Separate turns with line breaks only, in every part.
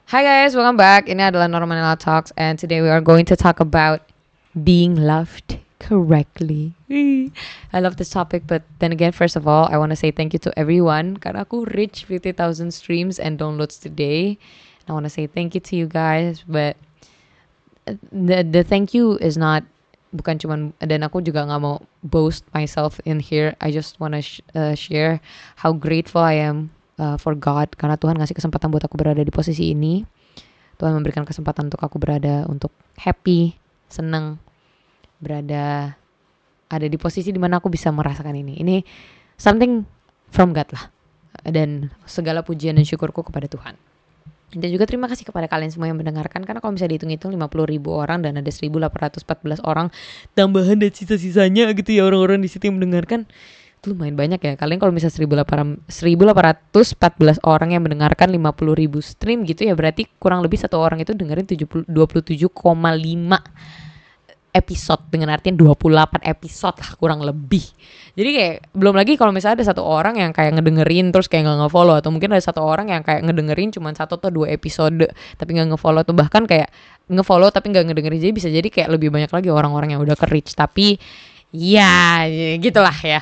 Hi guys, welcome back. Ini adalah Normanella Talks and today we are going to talk about being loved correctly. I love this topic, but then again, first of all, I want to say thank you to everyone karena aku reach 50,000 streams and downloads today. I want to say thank you to you guys, but the thank you is not bukan cuman, dan aku juga nggak mau boast myself in here. I just wanna share how grateful I am for God karena Tuhan ngasih kesempatan buat aku berada di posisi ini. Tuhan memberikan kesempatan untuk aku berada untuk happy, senang, berada ada di posisi dimana aku bisa merasakan ini. Ini something from God lah. Dan segala pujian dan syukurku kepada Tuhan. Dan juga terima kasih kepada kalian semua yang mendengarkan. Karena kalau bisa dihitung-hitung 50,000 orang dan ada 1.814 orang tambahan dan sisa-sisanya gitu ya orang-orang di situ yang mendengarkan. Itu lumayan banyak ya. Kalian kalau misalnya 1.814 orang yang mendengarkan 50,000 stream gitu ya, berarti kurang lebih satu orang itu dengerin 27,5 episode, dengan artian 28 episode lah kurang lebih. Jadi kayak belum lagi kalau misalnya ada satu orang yang kayak ngedengerin terus kayak nggak nge-follow, atau mungkin ada satu orang yang kayak ngedengerin cuma 1 atau 2 episode tapi nggak nge-follow, atau bahkan kayak nge-follow tapi nggak ngedengerin. Jadi bisa jadi kayak lebih banyak lagi orang-orang yang udah ke-reach, tapi ya gitulah ya.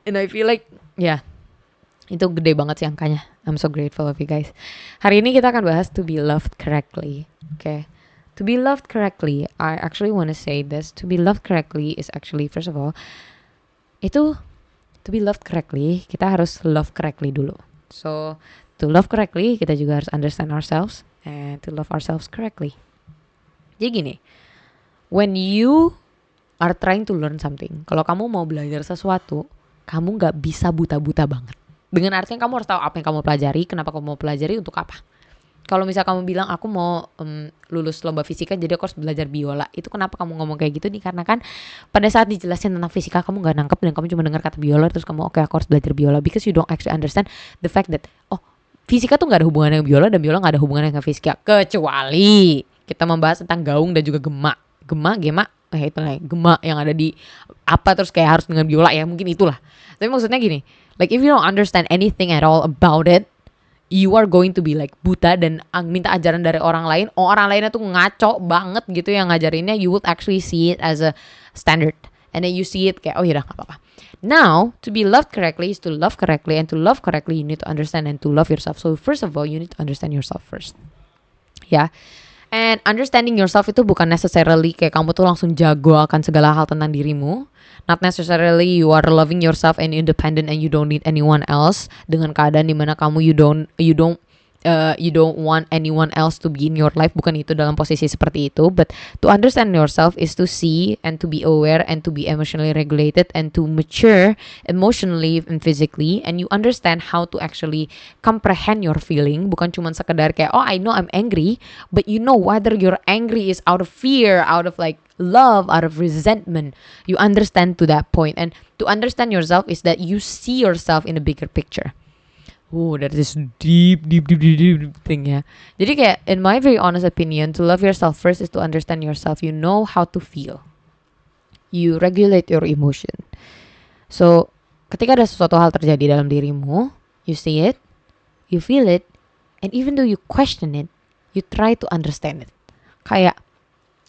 And I feel like ya itu gede banget sih angkanya. I'm so grateful of you guys. Hari ini kita akan bahas to be loved correctly. Okay. To be loved correctly, I actually want to say this. To be loved correctly is actually, first of all, itu to be loved correctly, kita harus love correctly dulu. So, to love correctly, kita juga harus understand ourselves and to love ourselves correctly. Jadi gini, when you are trying to learn something, kalau kamu mau belajar sesuatu, kamu gak bisa buta-buta banget. Dengan artinya kamu harus tahu apa yang kamu pelajari, kenapa kamu mau pelajari, untuk apa. Kalau misal kamu bilang aku mau lulus lomba fisika jadi aku harus belajar biola, itu kenapa kamu ngomong kayak gitu nih? Karena kan pada saat dijelasin tentang fisika kamu gak nangkep dan kamu cuma dengar kata biola terus kamu oke, aku harus belajar biola, because you don't actually understand the fact that fisika tuh gak ada hubungannya dengan biola dan biola gak ada hubungannya dengan fisika, kecuali kita membahas tentang gaung dan juga gema itu lah gema yang ada di apa terus kayak harus dengan biola ya, mungkin itulah. Tapi maksudnya gini, like if you don't understand anything at all about it, you are going to be like buta dan minta ajaran dari orang lain. Orang lainnya tuh ngaco banget gitu yang ngajarinnya. You would actually see it as a standard, and then you see it kayak oh ya udah nggak apa-apa. Now to be loved correctly is to love correctly, and to love correctly you need to understand and to love yourself. So first of all you need to understand yourself first. Ya. And understanding yourself itu bukan necessarily kayak kamu tuh langsung jago akan segala hal tentang dirimu. Not necessarily you are loving yourself and independent and you don't need anyone else. Dengan keadaan dimana kamu you don't want anyone else to be in your life. Bukan itu dalam posisi seperti itu. But to understand yourself is to see and to be aware and to be emotionally regulated and to mature emotionally and physically, and you understand how to actually comprehend your feeling. Bukan cuma sekedar kayak oh I know I'm angry, but you know whether you're angry is out of fear, out of like love, out of resentment. You understand to that point. And to understand yourself is that you see yourself in a bigger picture. That is deep thing ya. Jadi kayak in my very honest opinion, to love yourself first is to understand yourself. You know how to feel. You regulate your emotion. So, ketika ada sesuatu hal terjadi dalam dirimu, you see it, you feel it, and even though you question it, you try to understand it. Kayak,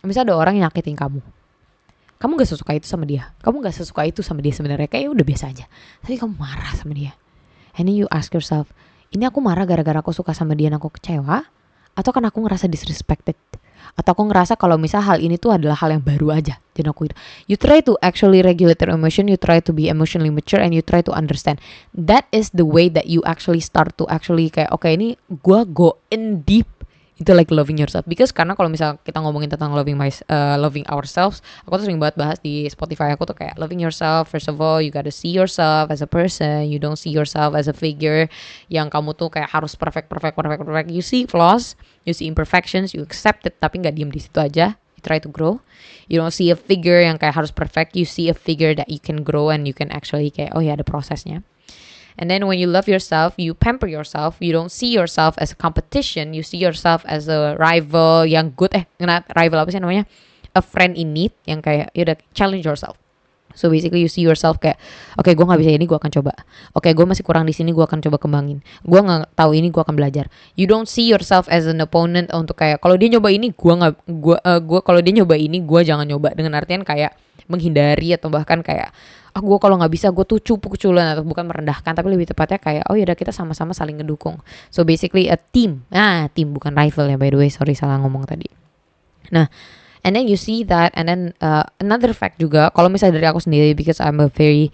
misalnya ada orang yang nyakitin kamu. Kamu gak sesuka itu sama dia. Kamu gak sesuka itu sama dia sebenarnya. Kayak udah biasa aja. Tapi kamu marah sama dia. And then you ask yourself, ini aku marah gara-gara aku suka sama dia dan aku kecewa? Atau kan aku ngerasa disrespected? Atau aku ngerasa kalau misal hal ini tuh adalah hal yang baru aja. Jadi you try to actually regulate your emotion, you try to be emotionally mature, and you try to understand. That is the way that you actually start to actually kayak, okay, ini gue go in deep itu like loving yourself. Because karena kalau misal kita ngomongin tentang loving ourselves, aku tuh sering banget bahas di Spotify aku tuh kayak loving yourself. First of all, you gotta see yourself as a person. You don't see yourself as a figure yang kamu tuh kayak harus perfect. You see flaws, you see imperfections, you accept it, tapi nggak diem di situ aja. You try to grow. You don't see a figure yang kayak harus perfect. You see a figure that you can grow and you can actually kayak oh ya ada prosesnya. And then when you love yourself, you pamper yourself. You don't see yourself as a competition. You see yourself as a rival yang good. Rival apa sih namanya? A friend in need yang kayak you udah challenge yourself. So basically you see yourself kayak, oke gue nggak bisa ini, gue akan coba. Oke gue masih kurang di sini, gue akan coba kembangin. Gue nggak tahu ini, gue akan belajar. You don't see yourself as an opponent untuk kayak, kalau dia nyoba ini, gue nggak, gue kalau dia nyoba ini, gue jangan nyoba. Dengan artian kayak menghindari atau bahkan kayak, gue kalau nggak bisa gue tuh cupu-culan, atau bukan merendahkan, tapi lebih tepatnya kayak, oh yaudah kita sama-sama saling ngedukung. So basically a team. Team bukan rival ya, by the way, sorry salah ngomong tadi. Nah, and then you see that, and then another fact juga, kalau misalnya dari aku sendiri, because I'm a very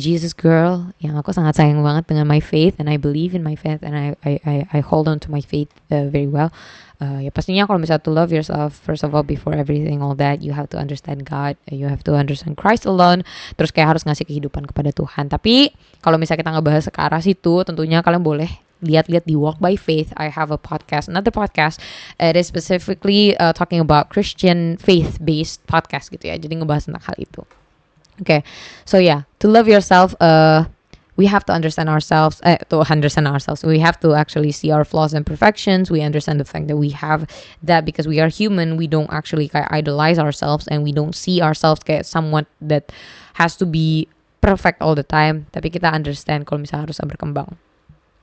Jesus girl, yang aku sangat sayang banget dengan my faith, and I believe in my faith, and I hold on to my faith very well. Ya pastinya kalau misalnya to love yourself, first of all, before everything, all that, you have to understand God, you have to understand Christ alone, terus kayak harus ngasih kehidupan kepada Tuhan. Tapi kalau misalnya kita ngebahas ke arah situ, tentunya kalian boleh lihat-lihat di Walk by Faith. I have a podcast, another podcast. It is specifically talking about Christian faith-based podcast gitu ya. Jadi ngebahas tentang hal itu. Okay, so yeah, to love yourself, we have to understand ourselves. We have to actually see our flaws and imperfections. We understand the fact that we have that because we are human. We don't actually idolize ourselves, and we don't see ourselves kayak someone that has to be perfect all the time. Tapi kita understand kalau misalnya harus berkembang.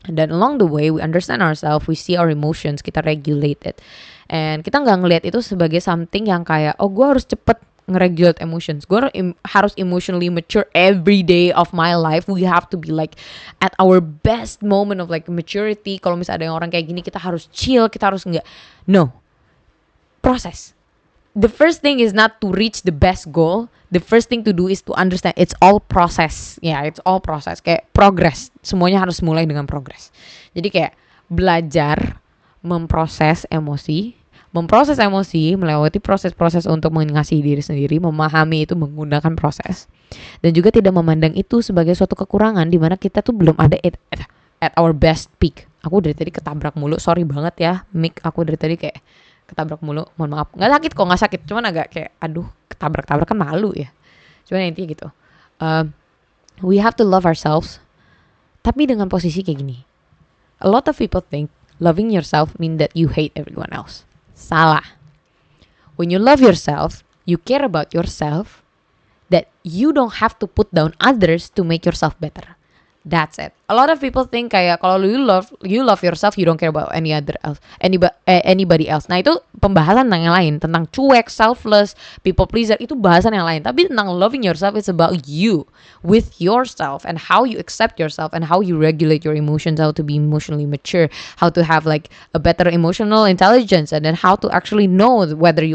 And then along the way, we understand ourselves, we see our emotions, kita regulate it. And kita nggak ngelihat itu sebagai something yang kayak, oh gue harus cepet nge-regulate emotions. Gue harus emotionally mature every day of my life. We have to be like at our best moment of like maturity. Kalau misalnya ada yang orang kayak gini, kita harus chill, kita harus nggak. No. Proses. The first thing is not to reach the best goal. The first thing to do is to understand it's all process. It's all process. Kayak progress. Semuanya harus mulai dengan progress. Jadi kayak belajar memproses emosi, melewati proses-proses untuk mengasihi diri sendiri, memahami itu menggunakan proses. Dan juga tidak memandang itu sebagai suatu kekurangan di mana kita tuh belum ada at our best peak. Aku dari tadi ketabrak mulu, sorry banget ya. Mic aku dari tadi kayak ketabrak mulu, mohon maaf. Nggak sakit, cuman agak kayak aduh, ketabrak kan malu ya. Cuman intinya gitu. We have to love ourselves, tapi dengan posisi kayak gini. A lot of people think loving yourself mean that you hate everyone else. Salah. When you love yourself, you care about yourself, that you don't have to put down others to make yourself better. That's it. A lot of people think kayak kalau you love yourself, you don't care about anybody else. Nah itu pembahasan tentang yang lain, tentang cuek, selfless, people pleaser, itu bahasan yang lain. Tapi tentang loving yourself, it's about you with yourself and how you accept yourself and how you regulate your emotions, how to be emotionally mature, how to have like a better emotional intelligence, and then how to actually know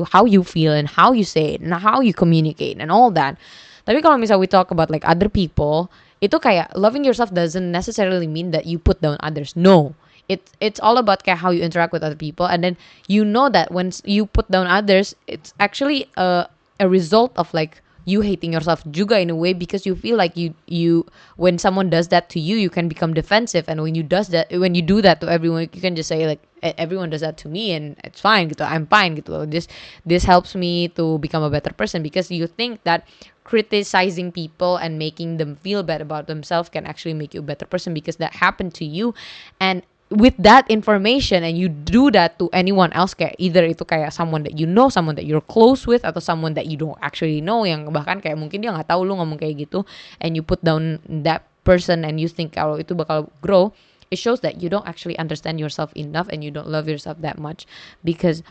how you feel and how you say it and how you communicate and all that. Tapi kalau misalnya we talk about like other people, itu kayak loving yourself doesn't necessarily mean that you put down others. No. It's all about kayak how you interact with other people, and then you know that when you put down others, it's actually a result of like you hating yourself juga in a way, because you feel like you when someone does that to you, you can become defensive, and when you do that to everyone, you can just say like everyone does that to me and it's fine gitu, I'm fine gitu. This helps me to become a better person, because you think that criticizing people and making them feel bad about themselves can actually make you a better person, because that happened to you. And with that information, and you do that to anyone else, kayak either itu kayak someone that you know, someone that you're close with, atau someone that you don't actually know, yang bahkan kayak mungkin dia nggak tahu lu ngomong kayak gitu, and you put down that person and you think kalau itu bakal grow, it shows that you don't actually understand yourself enough and you don't love yourself that much, because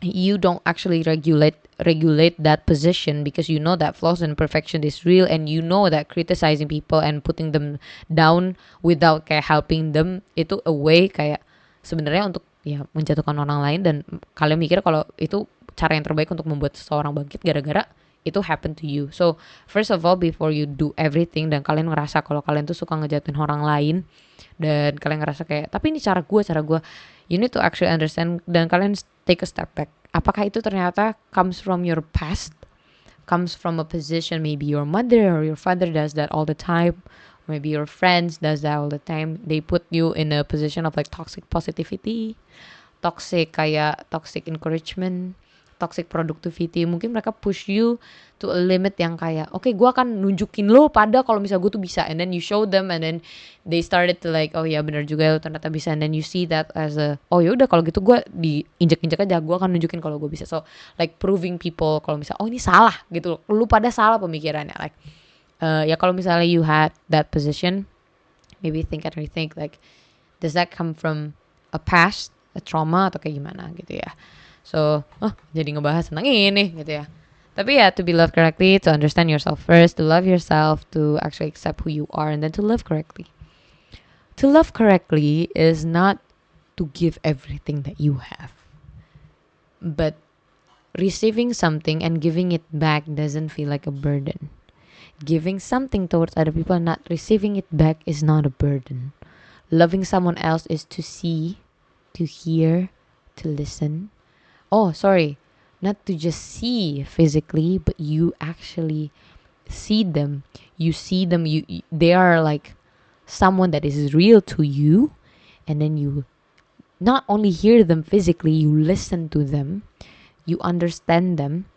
you don't actually regulate that position, because you know that flaws and imperfection is real, and you know that criticizing people and putting them down without kayak helping them itu a way kayak sebenarnya untuk ya menjatuhkan orang lain, dan kalian mikir kalau itu cara yang terbaik untuk membuat seseorang bangkit gara-gara itu happen to you. So first of all, before you do everything, dan kalian ngerasa kalau kalian tuh suka ngejatuhin orang lain, dan kalian ngerasa kayak tapi ini cara gue, you need to actually understand, dan kalian take a step back. Apakah itu ternyata comes from your past, comes from a position, maybe your mother or your father does that all the time, maybe your friends does that all the time. They put you in a position of like toxic positivity, toxic encouragement, toxic productivity. Mungkin mereka push you to a limit yang kayak, oke, gue akan nunjukin lo pada kalau misalnya gue tuh bisa, and then you show them, and then they started to like, oh ya benar juga lo ternyata bisa, and then you see that as a, oh ya udah kalau gitu gue diinjek-injek aja, gue akan nunjukin kalau gue bisa. So like proving people kalau misalnya, oh ini salah gitu, lu pada salah pemikirannya. Like ya kalau misalnya you had that position, maybe think and rethink like, does that come from a past, a trauma, atau kayak gimana gitu ya. So, jadi ngebahas tentang ini gitu ya. Tapi ya, to be loved correctly, to understand yourself first, to love yourself, to actually accept who you are, and then to live correctly. To love correctly is not to give everything that you have, but receiving something and giving it back doesn't feel like a burden. Giving something towards other people and not receiving it back is not a burden. Loving someone else is to see, to hear, to listen. Oh, sorry. Not to just see physically, but you actually see them. You see them. They are like someone that is real to you. And then you not only hear them physically, you listen to them. You understand them.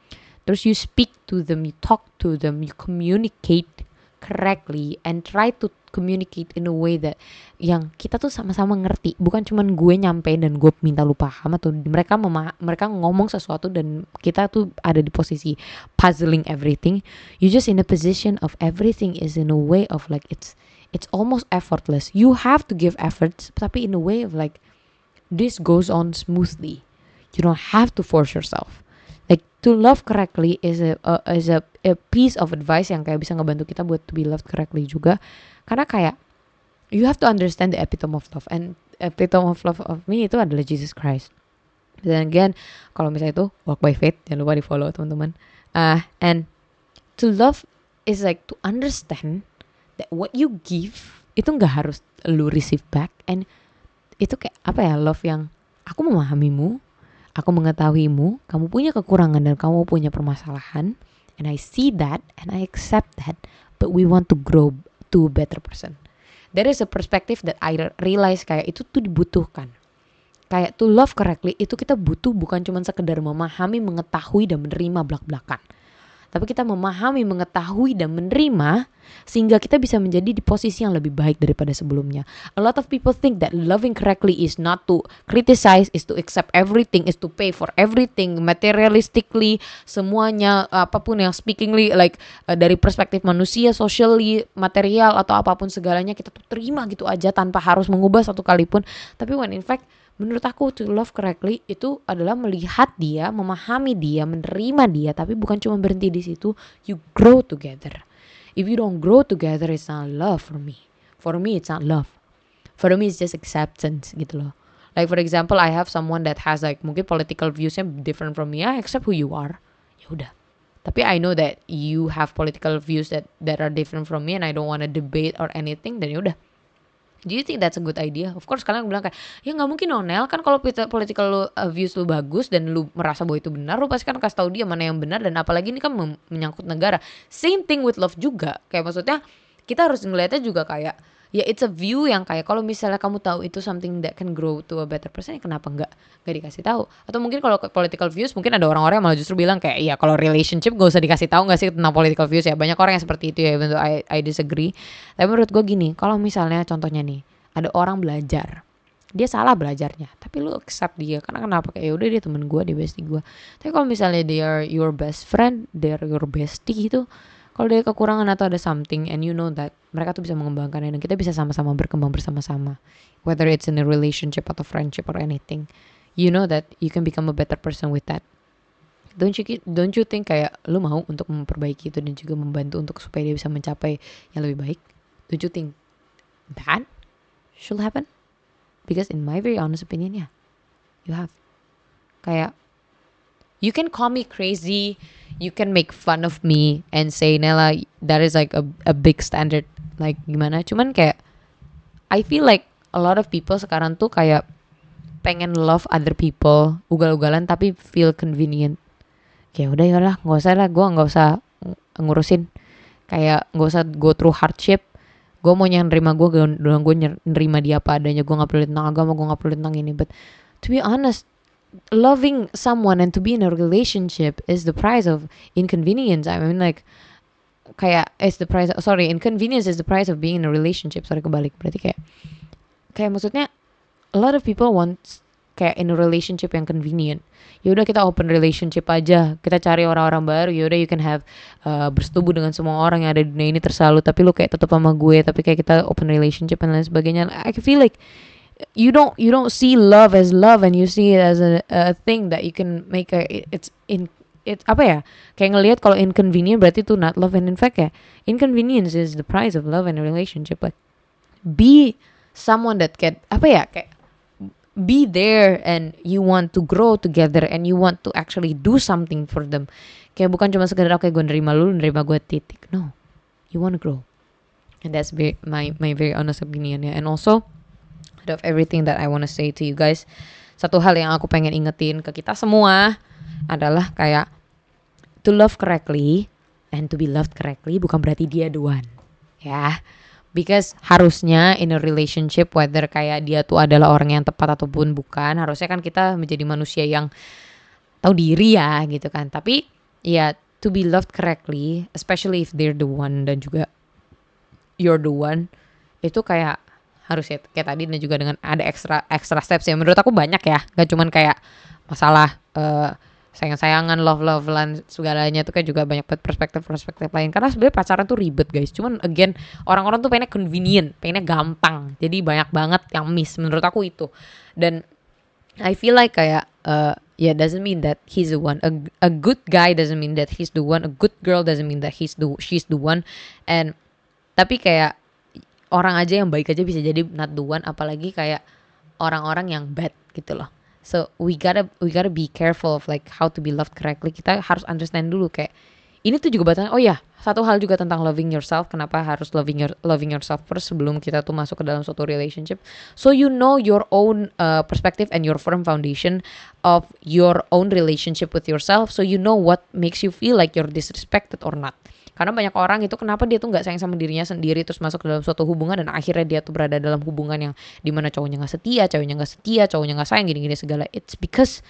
Terus you speak to them, you talk to them, you communicate correctly and try to communicate in a way that yang kita tuh sama-sama ngerti, bukan cuman gue nyampein dan gue minta lu paham, atau mereka ngomong sesuatu dan kita tuh ada di posisi puzzling everything. You just in a position of everything is in a way of like it's almost effortless. You have to give efforts, tapi in a way of like this goes on smoothly. You don't have to force yourself. Like to love correctly is a piece of advice yang kayak bisa ngebantu kita buat to be loved correctly juga. Karena kayak you have to understand the epitome of love, and epitome of love of me itu adalah Jesus Christ. Dan again, kalau misalnya itu walk by faith, jangan lupa di follow teman-teman. And to love is like to understand that what you give itu nggak harus lu receive back, and itu kayak apa ya, love yang aku memahamimu. Aku mengetahuimu, kamu punya kekurangan dan kamu punya permasalahan, and I see that and I accept that, but we want to grow to a better person. There is a perspective that I realize kayak itu tuh dibutuhkan. Kayak to love correctly itu kita butuh bukan cuma sekedar memahami, mengetahui dan menerima belak-belakan. Tapi kita memahami, mengetahui, dan menerima sehingga kita bisa menjadi di posisi yang lebih baik daripada sebelumnya. A lot of people think that loving correctly is not to criticize, is to accept everything, is to pay for everything, materialistically, semuanya, apapun yang speakingly, like dari perspektif manusia, socially, material, atau apapun segalanya kita tuh terima gitu aja tanpa harus mengubah satu kali pun. Tapi when in fact, menurut aku to love correctly itu adalah melihat dia, memahami dia, menerima dia, tapi bukan cuma berhenti di situ. You grow together. If you don't grow together, it's not love for me. For me, it's not love. For me, it's just acceptance gitu loh. Like for example, I have someone that has like mungkin political viewsnya different from me. I accept who you are. Ya udah. Tapi I know that you have political views that are different from me, and I don't want to debate or anything. Dan ya udah. Do you think that's a good idea? Of course kalian bilang kayak, ya gak mungkin Nonel, kan kalau political views lu bagus dan lu merasa bahwa itu benar, lu pasti kan kasih tahu dia mana yang benar, dan apalagi ini kan menyangkut negara. Same thing with love juga. Kayak maksudnya kita harus ngeliatnya juga kayak, ya it's a view yang kayak kalau misalnya kamu tahu itu something that can grow to a better person, ya kenapa nggak dikasih tahu? Atau mungkin kalau political views, mungkin ada orang-orang yang malah justru bilang kayak, iya kalau relationship gak usah dikasih tahu nggak sih tentang political views ya. Banyak orang yang seperti itu ya, even though I disagree. Tapi menurut gue gini, kalau misalnya contohnya nih, ada orang belajar, dia salah belajarnya, tapi lu accept dia, karena kenapa? Kayak udah dia temen gue, dia bestie gue. Tapi kalau misalnya they are your best friend, they are your bestie gitu, kalau dia kekurangan atau ada something and you know that mereka tuh bisa mengembangkannya dan kita bisa sama-sama berkembang bersama-sama, whether it's in a relationship atau friendship or anything, you know that you can become a better person with that. Don't you think kayak lu mau untuk memperbaiki itu dan juga membantu untuk supaya dia bisa mencapai yang lebih baik? Don't you think that should happen? Because in my very honest opinion, yeah, you have. Kayak you can call me crazy, you can make fun of me and say, Nella, that is like a big standard, like gimana. Cuman kayak I feel like a lot of people sekarang tuh kayak pengen love other people, ugal-ugalan tapi feel convenient. Kayak udah yalah, nggak usah lah, gue nggak usah ngurusin, kayak nggak usah go through hardship. Gue mau yang nerima gue nerima dia apa adanya. Gue nggak perlu tentang agama, gue nggak perlu tentang ini. But to be honest, loving someone and to be in a relationship is the price of inconvenience. I mean like kayak is the price, sorry, inconvenience is the price of being in a relationship. Sorry, kebalik. Berarti kayak maksudnya a lot of people want kayak in a relationship yang convenient. Ya udah kita open relationship aja, kita cari orang-orang baru. Ya udah you can have bersetubuh dengan semua orang yang ada di dunia ini terselalu, tapi lu kayak tetap sama gue, tapi kayak kita open relationship dan lain sebagainya. I feel like you don't see love as love, and you see it as a thing that you can make it's apa ya, kayak ngelihat kalau inconvenient berarti itu not love, and in fact ya inconvenience is the price of love in a relationship. Like be someone that can apa ya, kayak be there and you want to grow together and you want to actually do something for them. Kayak bukan cuma sekedar oke gue nerima lu nerima gue titik. No, you want to grow, and that's my very honest opinion ya. And also out of everything that I want to say to you guys, satu hal yang aku pengen ingetin ke kita semua adalah kayak to love correctly and to be loved correctly bukan berarti dia the one ya. Because harusnya in a relationship, whether kayak dia tuh adalah orang yang tepat ataupun bukan, harusnya kan kita menjadi manusia yang tahu diri ya gitu kan. Tapi ya to be loved correctly, especially if they're the one dan juga you're the one, itu kayak harus ya kayak tadi, dan juga dengan ada extra steps ya. Menurut aku banyak ya, gak cuman kayak masalah sayang-sayangan, love-lovean segalanya tuh kayak juga banyak perspektif lain. Karena sebenarnya pacaran tuh ribet guys. Cuman again orang-orang tuh pengennya convenient, pengennya gampang. Jadi banyak banget yang miss menurut aku itu. Dan I feel like kayak yeah, doesn't mean that he's the one. A good guy doesn't mean that he's the one. A good girl doesn't mean that she's the one. And tapi kayak orang aja yang baik aja bisa jadi not the one, apalagi kayak orang-orang yang bad gitu loh. So we gotta be careful of like how to be loved correctly. Kita harus understand dulu kayak ini tuh juga batasan. Oh ya, satu hal juga tentang loving yourself. Kenapa harus loving yourself first sebelum kita tuh masuk ke dalam suatu relationship? So you know your own perspective and your firm foundation of your own relationship with yourself. So you know what makes you feel like you're disrespected or not. Karena banyak orang itu kenapa dia tuh nggak sayang sama dirinya sendiri terus masuk ke dalam suatu hubungan dan akhirnya dia tuh berada dalam hubungan yang dimana cowoknya nggak setia, cowoknya nggak sayang, gini-gini segala. It's because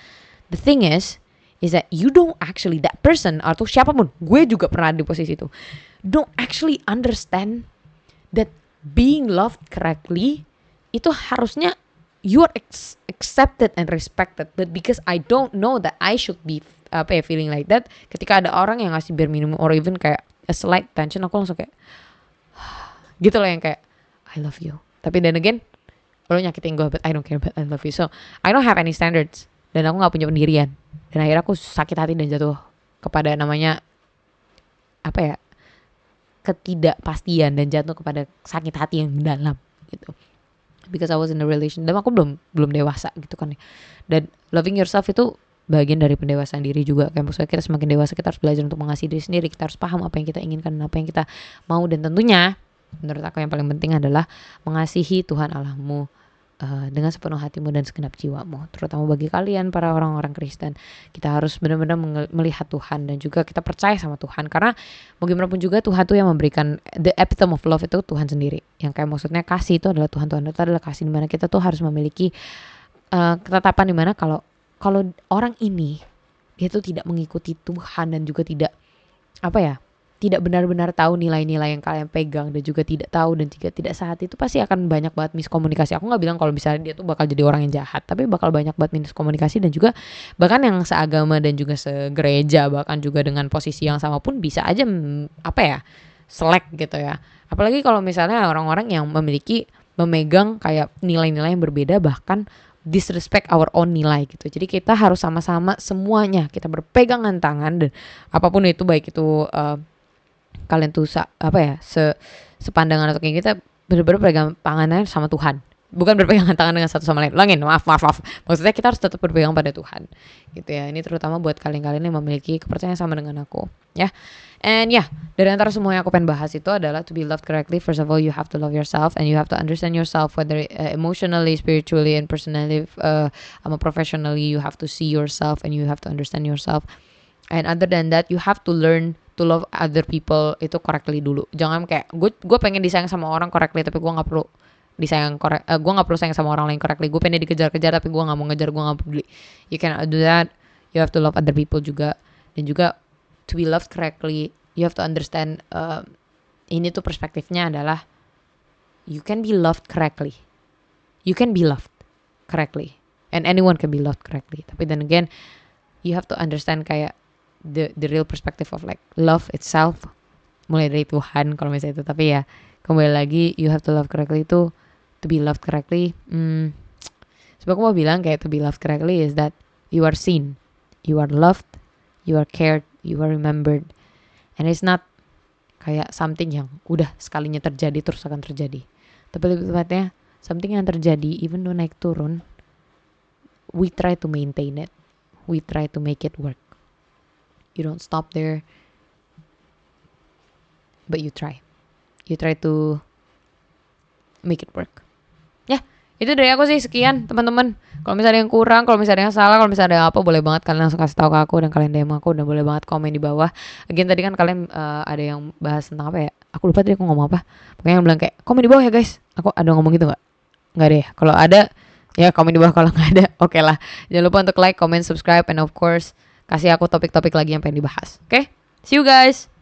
the thing is that you don't actually, that person atau siapapun, gue juga pernah di posisi itu, don't actually understand that being loved correctly itu harusnya you are accepted and respected, but because I don't know that I should be feeling like that, ketika ada orang yang ngasih bare minimum or even kayak a slight tension, aku langsung kayak gitu loh, yang kayak I love you, tapi then again lo nyakitin gue, but I don't care, but I love you. So I don't have any standards dan aku gak punya pendirian, dan akhirnya aku sakit hati dan jatuh kepada namanya apa ya, ketidakpastian, dan jatuh kepada sakit hati yang mendalam gitu, because I was in a relation dan aku belum dewasa gitu kan. Dan loving yourself itu bagian dari pendewasaan diri juga. Kayak maksudnya kita semakin dewasa kita harus belajar untuk mengasihi diri sendiri. Kita harus paham apa yang kita inginkan dan apa yang kita mau. Dan tentunya menurut aku yang paling penting adalah mengasihi Tuhan Allahmu dengan sepenuh hatimu dan segenap jiwamu. Terutama bagi kalian para orang-orang Kristen, kita harus benar-benar melihat Tuhan dan juga kita percaya sama Tuhan. Karena bagaimanapun juga Tuhan tuh yang memberikan the epitome of love itu Tuhan sendiri. Yang kayak maksudnya kasih itu adalah Tuhan itu adalah kasih, dimana kita tuh harus memiliki ketetapan dimana kalau orang ini dia tuh tidak mengikuti Tuhan dan juga tidak benar-benar tahu nilai-nilai yang kalian pegang dan juga tidak tahu dan juga tidak saat itu, pasti akan banyak banget miskomunikasi. Aku nggak bilang kalau misalnya dia tuh bakal jadi orang yang jahat, tapi bakal banyak banget miskomunikasi, dan juga bahkan yang seagama dan juga segereja, bahkan juga dengan posisi yang sama pun bisa aja selek gitu ya. Apalagi kalau misalnya orang-orang yang memegang kayak nilai-nilai yang berbeda, bahkan disrespect our own nilai gitu. Jadi kita harus sama-sama semuanya kita berpegangan tangan, dan apapun itu, baik itu kalian tuh sepandangan atau kayak kita benar-benar berpegang tangannya sama Tuhan, bukan berpegangan tangan dengan satu sama lain. Maaf. Maksudnya kita harus tetap berpegang pada Tuhan gitu ya. Ini terutama buat kalian-kalian yang memiliki kepercayaan sama dengan aku ya. And yeah, dari antara semua yang aku pengen bahas itu adalah to be loved correctly. First of all, you have to love yourself and you have to understand yourself, whether emotionally, spiritually, and personally, professionally. You have to see yourself and you have to understand yourself. And other than that, you have to learn to love other people itu correctly dulu. Jangan kayak gue pengen disayang sama orang correctly, tapi gue nggak perlu disayang gue nggak perlu sayang sama orang lain correctly. Gue pengen dikejar-kejar tapi gue nggak mau ngejar, gue nggak peduli. You cannot do that. You have to love other people juga. Dan juga to be loved correctly, you have to understand, ini tuh perspektifnya adalah you can be loved correctly. You can be loved correctly. And anyone can be loved correctly. Tapi then again, you have to understand kayak the real perspective of like love itself. Mulai dari Tuhan kalau misalnya itu. Tapi ya kembali lagi, you have to love correctly itu to be loved correctly. Sebab aku mau bilang kayak to be loved correctly is that you are seen, you are loved, you are cared, you are remembered. And it's not kayak something yang udah sekalinya terjadi terus akan terjadi. Tapi lebih tepatnya something yang terjadi even though naik turun, we try to maintain it. We try to make it work. You don't stop there, but you try. You try to make it work. Ya, itu dari aku sih, sekian teman-teman. Kalau misalnya ada yang kurang, kalau misalnya ada yang salah, kalau misalnya ada yang apa, boleh banget kalian langsung kasih tahu ke aku, dan kalian DM aku, dan boleh banget komen di bawah. Again tadi kan kalian ada yang bahas tentang apa ya? Aku lupa tadi aku ngomong apa. Pokoknya yang bilang kayak komen di bawah ya guys. Aku ada ngomong gitu nggak? Nggak deh. Kalau ada ya komen di bawah, kalau nggak ada oke lah. Jangan lupa untuk like, comment, subscribe, and of course kasih aku topik-topik lagi yang pengen dibahas. Oke? See you guys.